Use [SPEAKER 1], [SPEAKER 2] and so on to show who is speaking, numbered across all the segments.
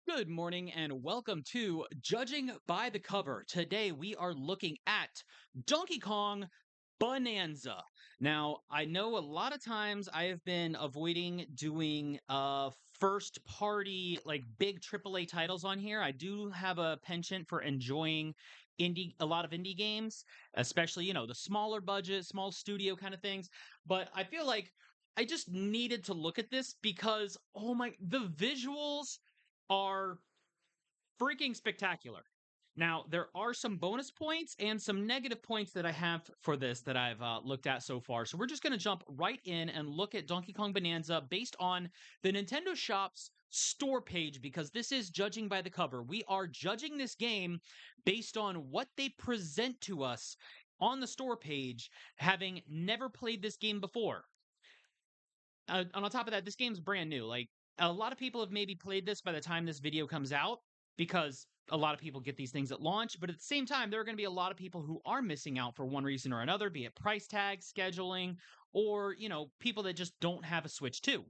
[SPEAKER 1] Good morning and welcome to Judging by the Cover. Today we are looking at Donkey Kong Bonanza. Now, I know a lot of times I have been avoiding doing first party like big AAA titles on here. I do have a penchant for enjoying a lot of indie games, especially, the smaller budget, small studio kind of things, but I feel like I just needed to look at this because the visuals are freaking spectacular. Now, there are some bonus points and some negative points that I have for this that I've looked at so far. So we're just going to jump right in and look at Donkey Kong Bonanza based on the Nintendo Shop's store page because this is judging by the cover. We are judging this game based on what they present to us on the store page, having never played this game before. On top of that, this game's brand new. Like a lot of people have maybe played this by the time this video comes out because a lot of people get these things at launch. But at the same time, there are going to be a lot of people who are missing out for one reason or another, be it price tags, scheduling, or people that just don't have a Switch 2.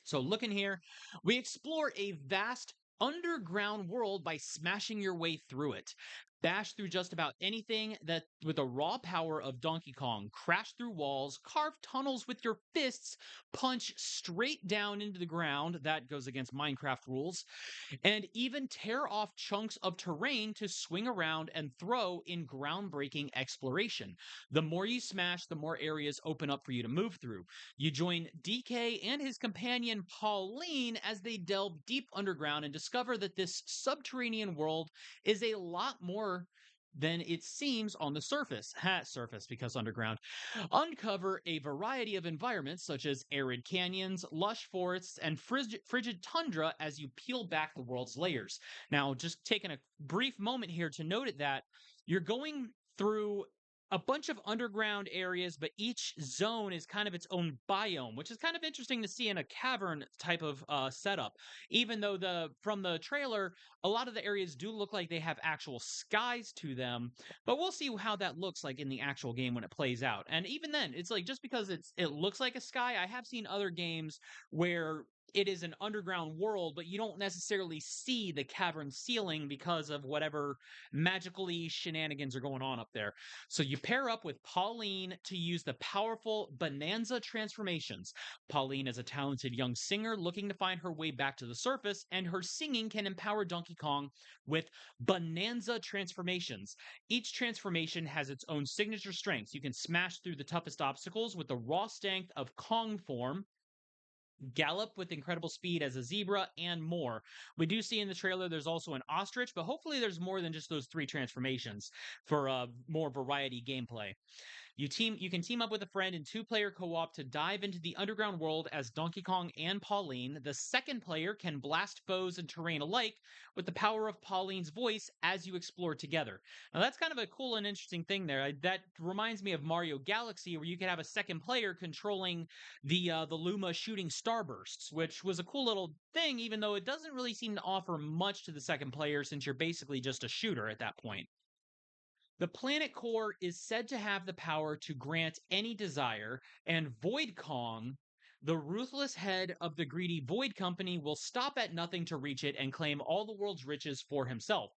[SPEAKER 1] So, looking here, we explore a vast underground world by smashing your way through it. Bash through just about anything that with the raw power of Donkey Kong, crash through walls, carve tunnels with your fists, punch straight down into the ground, that goes against Minecraft rules, and even tear off chunks of terrain to swing around and throw in groundbreaking exploration. The more you smash, the more areas open up for you to move through. You join DK and his companion Pauline as they delve deep underground and discover that this subterranean world is a lot more than it seems on the surface. Surface because underground. Uncover a variety of environments such as arid canyons, lush forests, and frigid tundra as you peel back the world's layers. Now, just taking a brief moment here to note that you're going through a bunch of underground areas, but each zone is kind of its own biome, which is kind of interesting to see in a cavern type of setup. Even though from the trailer, a lot of the areas do look like they have actual skies to them, but we'll see how that looks like in the actual game when it plays out. And even then, it's like just because it looks like a sky, I have seen other games where it is an underground world, but you don't necessarily see the cavern ceiling because of whatever magically shenanigans are going on up there. So you pair up with Pauline to use the powerful Bananza transformations. Pauline is a talented young singer looking to find her way back to the surface, and her singing can empower Donkey Kong with Bananza transformations. Each transformation has its own signature strengths. You can smash through the toughest obstacles with the raw strength of Kong form, gallop with incredible speed as a zebra, and more. We do see in the trailer there's also an ostrich, but hopefully there's more than just those three transformations for more variety gameplay. You can team up with a friend in two-player co-op to dive into the underground world as Donkey Kong and Pauline. The second player can blast foes and terrain alike with the power of Pauline's voice as you explore together. Now that's kind of a cool and interesting thing there. That reminds me of Mario Galaxy, where you could have a second player controlling the Luma shooting starbursts, which was a cool little thing, even though it doesn't really seem to offer much to the second player since you're basically just a shooter at that point. The planet core is said to have the power to grant any desire, and Void Kong, the ruthless head of the greedy Void Company, will stop at nothing to reach it and claim all the world's riches for himself.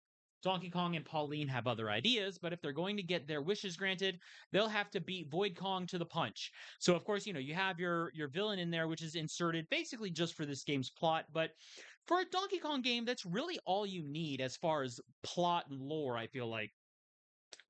[SPEAKER 1] Donkey Kong and Pauline have other ideas, but if they're going to get their wishes granted, they'll have to beat Void Kong to the punch. So of course, you have your villain in there, which is inserted basically just for this game's plot. But for a Donkey Kong game, that's really all you need as far as plot and lore, I feel like.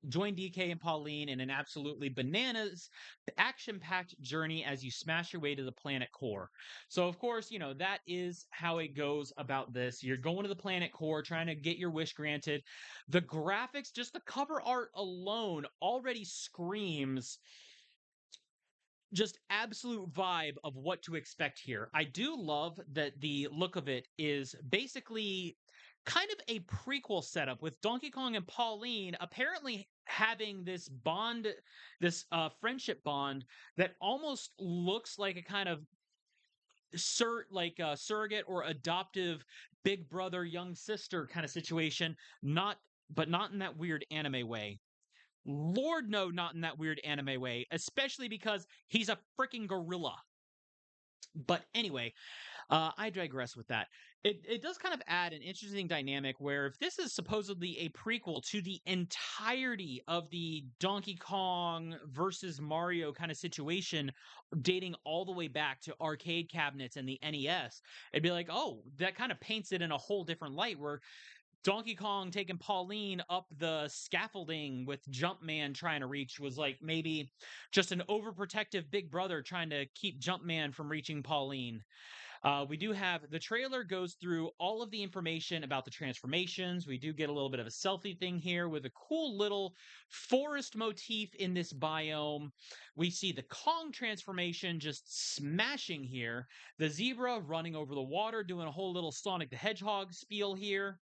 [SPEAKER 1] Join DK and Pauline in an absolutely bananas, action packed journey as you smash your way to the planet core. So, of course, that is how it goes about this. You're going to the planet core, trying to get your wish granted. The graphics, just the cover art alone, already screams just absolute vibe of what to expect here. I do love that the look of it is basically kind of a prequel setup with Donkey Kong and Pauline apparently having this bond, this friendship bond that almost looks like a kind of surrogate or adoptive big brother young sister kind of situation, not in that weird anime way. Lord, no, not in that weird anime way, especially because he's a freaking gorilla. But anyway, I digress with that. It does kind of add an interesting dynamic where if this is supposedly a prequel to the entirety of the Donkey Kong versus Mario kind of situation, dating all the way back to arcade cabinets and the NES, it'd be like, oh, that kind of paints it in a whole different light where Donkey Kong taking Pauline up the scaffolding with Jumpman trying to reach was like maybe just an overprotective big brother trying to keep Jumpman from reaching Pauline. We do have the trailer goes through all of the information about the transformations. We do get a little bit of a selfie thing here with a cool little forest motif in this biome. We see the Kong transformation just smashing here. The zebra running over the water, doing a whole little Sonic the Hedgehog spiel here.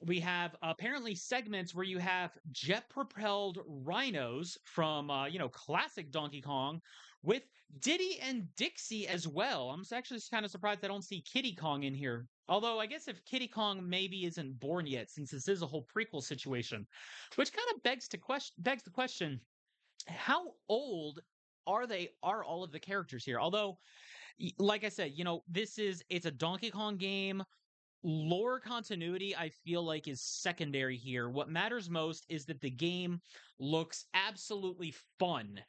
[SPEAKER 1] We have apparently segments where you have jet propelled rhinos from classic Donkey Kong with Diddy and Dixie as well. I'm actually kind of surprised I don't see Kitty Kong in here. Although I guess if Kitty Kong maybe isn't born yet, since this is a whole prequel situation, which kind of begs the question: how old are all of the characters here? Although, like I said, it's a Donkey Kong game. Lore continuity, I feel like, is secondary here. What matters most is that the game looks absolutely fun.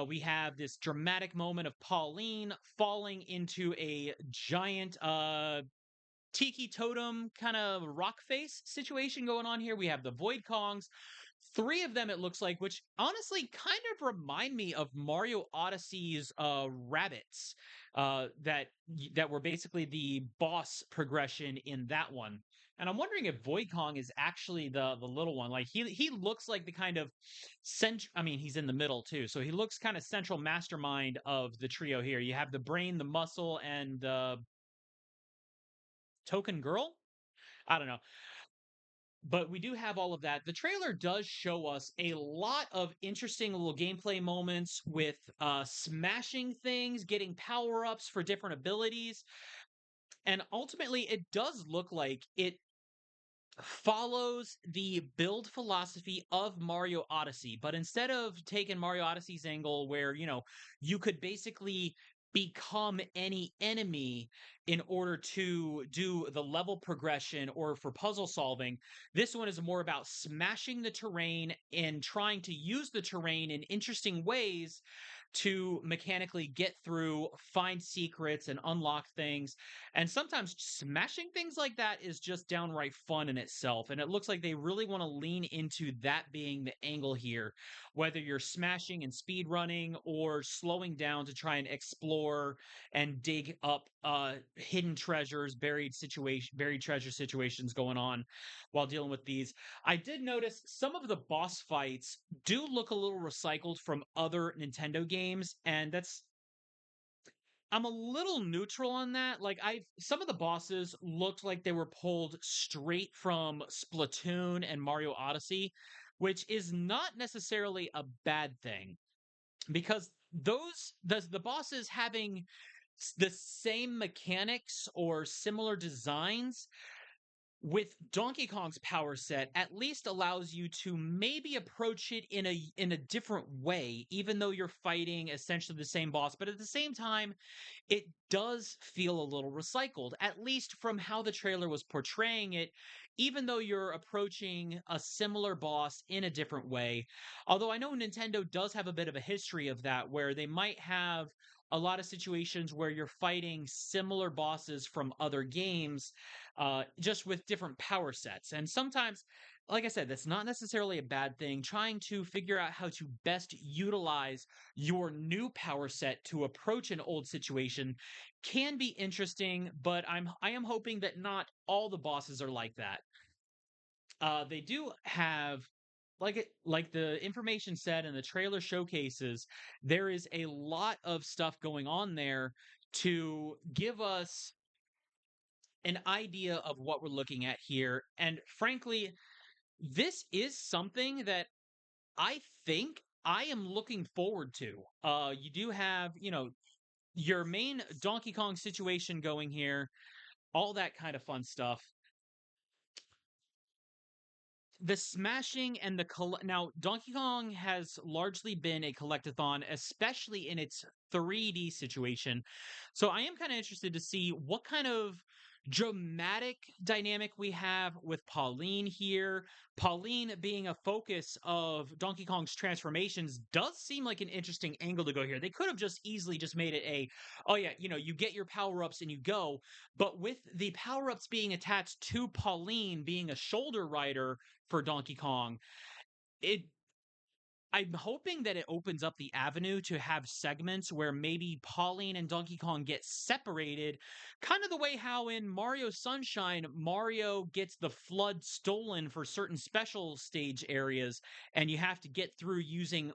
[SPEAKER 1] We have this dramatic moment of Pauline falling into a giant tiki totem kind of rock face situation going on here. We have the Void Kongs. Three of them, it looks like, which honestly kind of remind me of Mario Odyssey's rabbits that were basically the boss progression in that one. And I'm wondering if Void Kong is actually the little one. Like he looks like the kind of I mean, he's in the middle too, so he looks kind of central mastermind of the trio here. You have the brain, the muscle, and the token girl. I don't know. But we do have all of that. The trailer does show us a lot of interesting little gameplay moments with smashing things, getting power ups for different abilities. And ultimately, it does look like it follows the build philosophy of Mario Odyssey, but instead of taking Mario Odyssey's angle where, you could basically become any enemy in order to do the level progression or for puzzle solving, this one is more about smashing the terrain and trying to use the terrain in interesting ways to mechanically get through, find secrets, and unlock things. And sometimes smashing things like that is just downright fun in itself. And it looks like they really want to lean into that being the angle here, whether you're smashing and speed running or slowing down to try and explore and dig up hidden treasures, buried treasure situations going on while dealing with these. I did notice some of the boss fights do look a little recycled from other Nintendo games, and that's I'm a little neutral on that. Like I some of the bosses looked like they were pulled straight from Splatoon and Mario Odyssey, which is not necessarily a bad thing because the bosses having the same mechanics or similar designs with Donkey Kong's power set at least allows you to maybe approach it in a different way, even though you're fighting essentially the same boss. But at the same time, it does feel a little recycled, at least from how the trailer was portraying it, even though you're approaching a similar boss in a different way. Although I know Nintendo does have a bit of a history of that, where they might have a lot of situations where you're fighting similar bosses from other games, just with different power sets. And sometimes, like I said, that's not necessarily a bad thing. Trying to figure out how to best utilize your new power set to approach an old situation can be interesting, but I am hoping that not all the bosses are like that. They do have like the information said and the trailer showcases, there is a lot of stuff going on there to give us an idea of what we're looking at here. And frankly, this is something that I think I am looking forward to. You do have, your main Donkey Kong situation going here, all that kind of fun stuff. the smashing and now Donkey Kong has largely been a collectathon, especially in its 3D situation. So I am kind of interested to see what kind of dramatic dynamic we have with Pauline here. Pauline being a focus of Donkey Kong's transformations does seem like an interesting angle to go here. They could have just easily just made it a, oh yeah, you get your power-ups and you go, but with the power-ups being attached to Pauline being a shoulder rider for Donkey Kong, it I'm hoping that it opens up the avenue to have segments where maybe Pauline and Donkey Kong get separated, kind of the way how in Mario Sunshine, Mario gets the flood stolen for certain special stage areas, and you have to get through using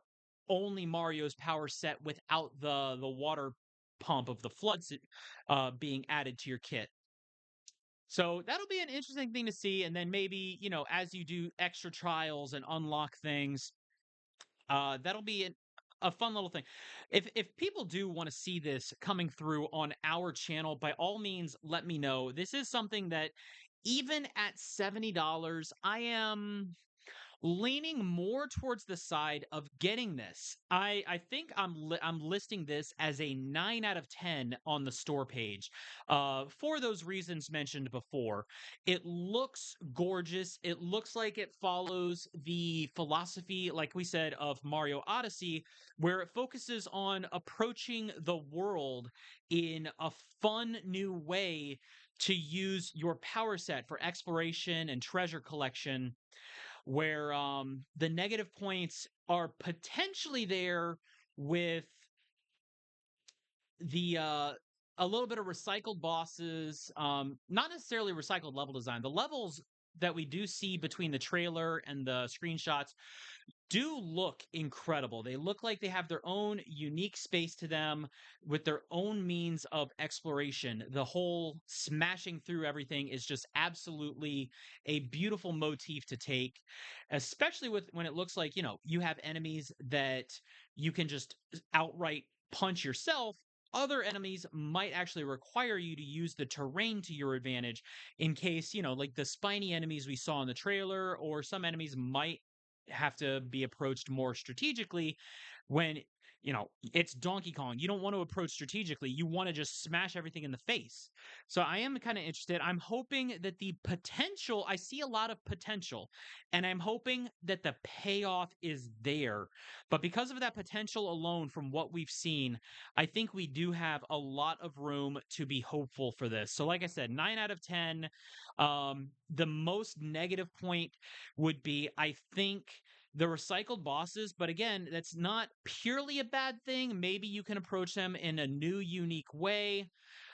[SPEAKER 1] only Mario's power set without the water pump of the floods being added to your kit. So that'll be an interesting thing to see. And then maybe, as you do extra trials and unlock things, that'll be a fun little thing. If people do want to see this coming through on our channel, by all means, let me know. This is something that even at $70, I am leaning more towards the side of getting this. I think I'm listing this as a 9 out of 10 on the store page. For those reasons mentioned before. It looks gorgeous. It looks like it follows the philosophy, like we said, of Mario Odyssey, where it focuses on approaching the world in a fun new way to use your power set for exploration and treasure collection, where the negative points are potentially there with the a little bit of recycled bosses, not necessarily recycled level design. The levels that we do see between the trailer and the screenshots do look incredible. They look like they have their own unique space to them with their own means of exploration. The whole smashing through everything is just absolutely a beautiful motif to take, especially with when it looks like, you have enemies that you can just outright punch yourself. Other enemies might actually require you to use the terrain to your advantage in case, like the spiny enemies we saw in the trailer, or some enemies might have to be approached more strategically when it's Donkey Kong. You don't want to approach strategically. You want to just smash everything in the face. So I am kind of interested. I'm hoping that the potential, I see a lot of potential, and I'm hoping that the payoff is there. But because of that potential alone from what we've seen, I think we do have a lot of room to be hopeful for this. So like I said, 9 out of 10. The most negative point would be, I think, the recycled bosses, but again, that's not purely a bad thing. Maybe you can approach them in a new, unique way.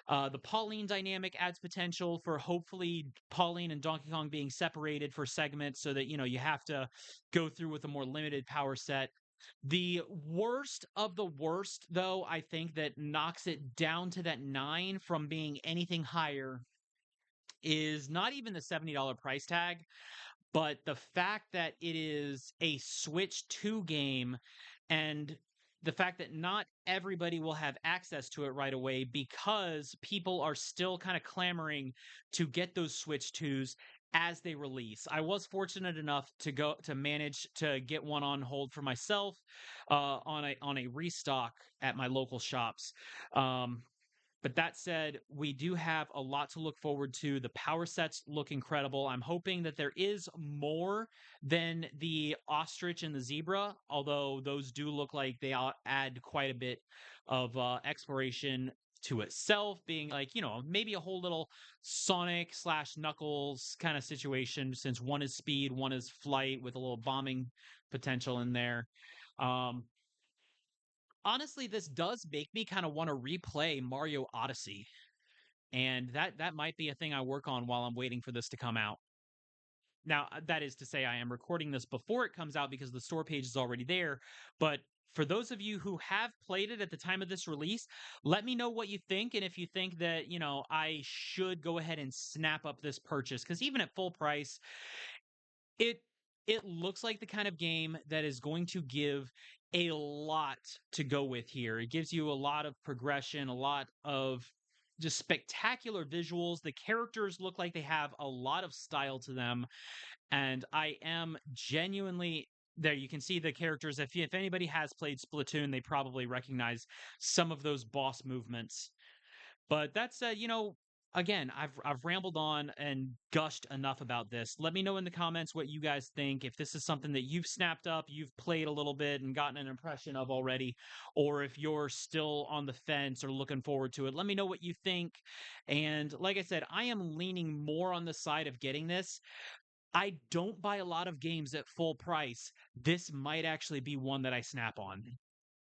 [SPEAKER 1] The Pauline dynamic adds potential for hopefully Pauline and Donkey Kong being separated for segments so that, you have to go through with a more limited power set. The worst of the worst, though, I think that knocks it down to that 9 from being anything higher is not even the $70 price tag, but the fact that it is a Switch 2 game, and the fact that not everybody will have access to it right away because people are still kind of clamoring to get those Switch 2s as they release. I was fortunate enough to manage to get one on hold for myself on a restock at my local shops. Um, but that said, we do have a lot to look forward to. The power sets look incredible. I'm hoping that there is more than the ostrich and the zebra, although those do look like they add quite a bit of exploration to itself, being like, maybe a whole little Sonic slash Knuckles kind of situation, since one is speed, one is flight with a little bombing potential in there. Um, Honestly, this does make me kind of want to replay Mario Odyssey, and that might be a thing I work on while I'm waiting for this to come out. Now, that is to say, I am recording this before it comes out because the store page is already there. But for those of you who have played it at the time of this release, let me know what you think, and if you think that I should go ahead and snap up this purchase, because even at full price, it it looks like the kind of game that is going to give a lot to go with here. It gives you a lot of progression, a lot of just spectacular visuals. The characters look like they have a lot of style to them, and I am genuinely there. You can see the characters. If anybody has played Splatoon, they probably recognize some of those boss movements. But that's again, I've rambled on and gushed enough about this. Let me know in the comments what you guys think. If this is something that you've snapped up, you've played a little bit and gotten an impression of already, or if you're still on the fence or looking forward to it, let me know what you think. And like I said, I am leaning more on the side of getting this. I don't buy a lot of games at full price. This might actually be one that I snap on.